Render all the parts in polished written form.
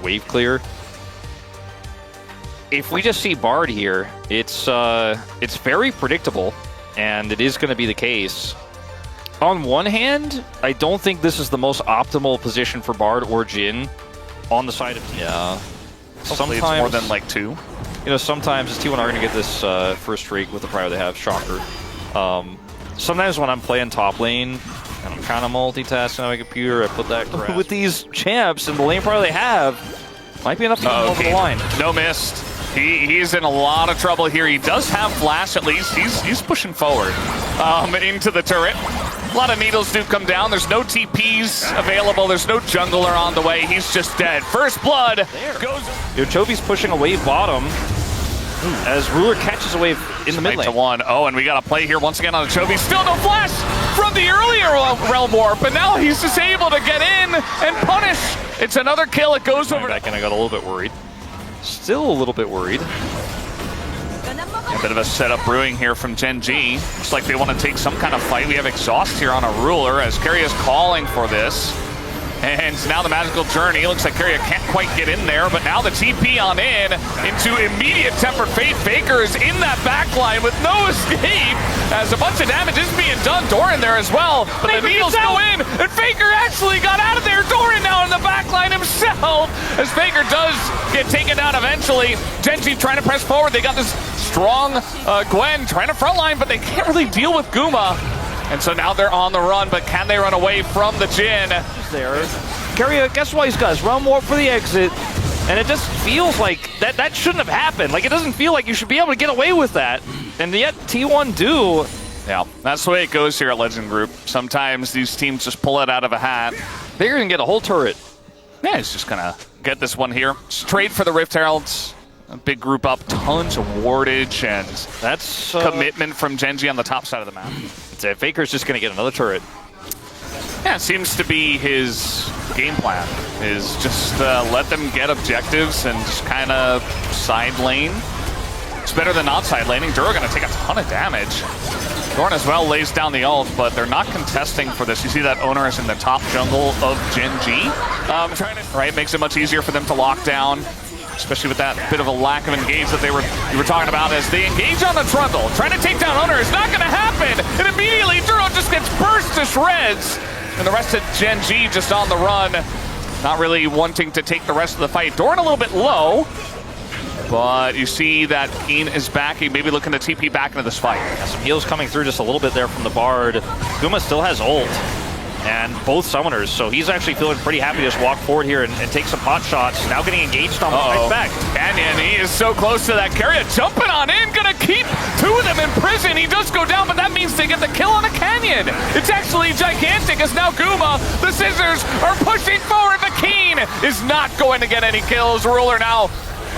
wave clear. If we just see Bard here, it's very predictable, and it is going to be the case. On one hand, I don't think this is the most optimal position for Bard or Jhin on the side of T1. Yeah. Sometimes it's more than like 2. You know, sometimes T1 are going to get this first streak with the prior they have, Shocker. Sometimes when I'm playing top lane, and I'm kind of multitasking on my computer, I put that crap. With these champs and the lane prior they have, might be enough to get over the line. No missed. He's in a lot of trouble here. He does have flash at least. He's pushing forward into the turret. A lot of needles do come down. There's no TPs available. There's no jungler on the way. He's just dead. First blood goes. Chovy's pushing a wave bottom as Ruler catches a wave in the mid lane. 1. Oh, and we got a play here once again on the Chovy. Still no flash from the earlier Realm Warp, but now he's just able to get in and punish. It's another kill. It goes over. Back and I got a little bit worried. Still a little bit worried. A bit of a setup brewing here from GENG. Looks like they want to take some kind of fight. We have Exhaust here on a Ruler as Keria is calling for this. And now the Magical Journey. Looks like Keria can't quite get in there, but now the TP on in into immediate Tempered Fate. Faker is in that backline with no escape as a bunch of damage is being done. Doran there as well, but the needles go in, and Faker actually got out of there. Doran now in the backline himself as Faker does get taken down eventually. GENG trying to press forward. They got this strong Gwen trying to frontline, but they can't really deal with Guma. And so now they're on the run, but can they run away from the Jhin? There. Keria, guess what he's got? His Realm Warp for the exit. And it just feels like that shouldn't have happened. Like, it doesn't feel like you should be able to get away with that. And yet T1 do. Yeah, that's the way it goes here at Legend Group. Sometimes these teams just pull it out of a hat. They're going to get a whole turret. Yeah, he's just going to get this one here. Straight for the Rift Heralds. A big group up, tons of wardage, and that's commitment from GENG on the top side of the map. Faker's just going to get another turret. Yeah, it seems to be his game plan, is just let them get objectives and just kind of side lane. It's better than not side laning. Dura going to take a ton of damage. Doran as well lays down the ult, but they're not contesting for this. You see that Owner is in the top jungle of GENG. Right, makes it much easier for them to lock down, especially with that bit of a lack of engage that you were talking about as they engage on the Trundle. Trying to take down Owner is not going to happen, and immediately Duro just gets burst to shreds. And the rest of GENG just on the run, not really wanting to take the rest of the fight. Doran a little bit low, but you see that Keen is back. He may be looking to TP back into this fight. Yeah, some heals coming through just a little bit there from the Bard. Guma still has ult, and both summoners, so he's actually feeling pretty happy to just walk forward here and take some pot shots. Now getting engaged on the right back. Canyon, he is so close to that. Keria jumping on in, gonna keep 2 of them in prison. He does go down, but that means they get the kill on a Canyon. It's actually gigantic as now Guma, the Scissors are pushing forward, but Keen is not going to get any kills. Ruler now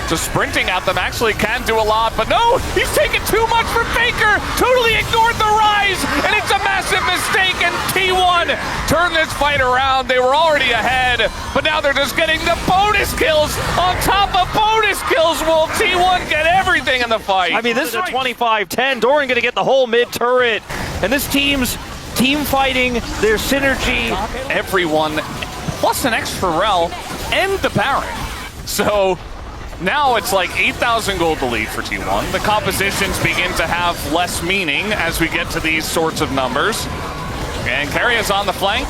just sprinting at them, actually can do a lot, but no, he's taking too much for Faker. Totally ignored the rise, and it's a massive mistake, and T1 turned this fight around. They were already ahead, but now they're just getting the bonus kills on top of bonus kills. Will T1 get everything in the fight? I mean, this is a 25-10. Doran going to get the whole mid turret, and this team's team fighting, their synergy. Everyone, plus an extra rel and the Baron. So now it's like 8,000 gold to lead for T1. The compositions begin to have less meaning as we get to these sorts of numbers. And Keria's on the flank.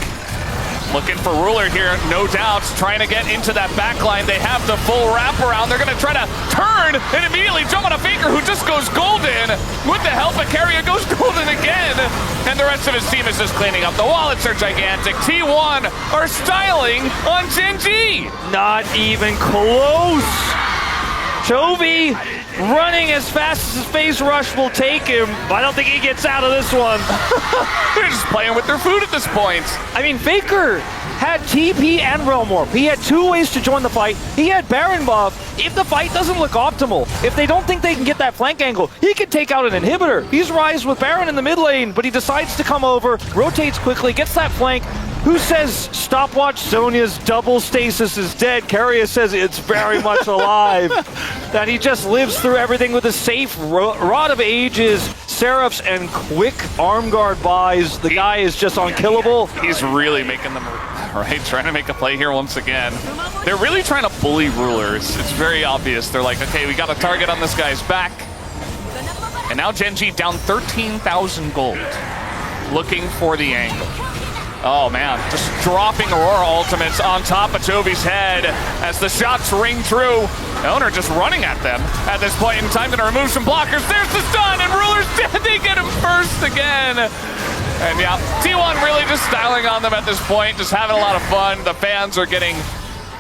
Looking for Ruler here, no doubts, trying to get into that backline. They have the full wraparound. They're going to try to turn and immediately jump on a Faker who just goes golden. With the help of Keria, goes golden again. And the rest of his team is just cleaning up. The wallets are gigantic. T1 are styling on GENG. Not even close. Chovy running as fast as his phase rush will take him. I don't think he gets out of this one. They're just playing with their food at this point. I mean, Faker had TP and Realm Warp. He had 2 ways to join the fight. He had Baron buff. If the fight doesn't look optimal, if they don't think they can get that flank angle, he can take out an inhibitor. He's Rise with Baron in the mid lane, but he decides to come over, rotates quickly, gets that flank. Who says stopwatch Sonya's double stasis is dead? Keria says it's very much alive. That he just lives through everything with a safe Rod of Ages, Seraphs, and quick arm guard buys. The guy is just unkillable. He's really making them right? Trying to make a play here once again. They're really trying to bully Rulers. It's very obvious. They're like, okay, we got a target on this guy's back. And now GENG down 13,000 gold, looking for the angle. Oh man, just dropping Aurora ultimates on top of Jovi's head as the shots ring true. Owner just running at them at this point in time, gonna remove some blockers. There's the stun, and Rulers, they get him first again. And yeah, T1 really just styling on them at this point, just having a lot of fun. The fans are getting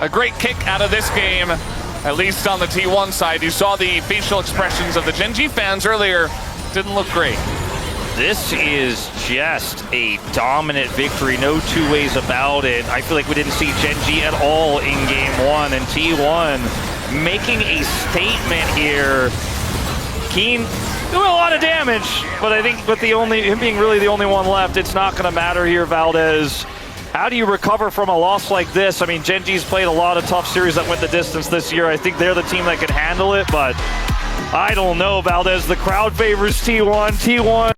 a great kick out of this game, at least on the T1 side. You saw the facial expressions of the GENG fans earlier. Didn't look great. This is just a dominant victory, no two ways about it. I feel like we didn't see GENG at all in game one, and T1 making a statement here. Keen doing a lot of damage, but I think with him being really the only one left, it's not going to matter here, Valdez. How do you recover from a loss like this? I mean, GENG's played a lot of tough series that went the distance this year. I think they're the team that can handle it, but I don't know, Valdez. The crowd favors T1. T1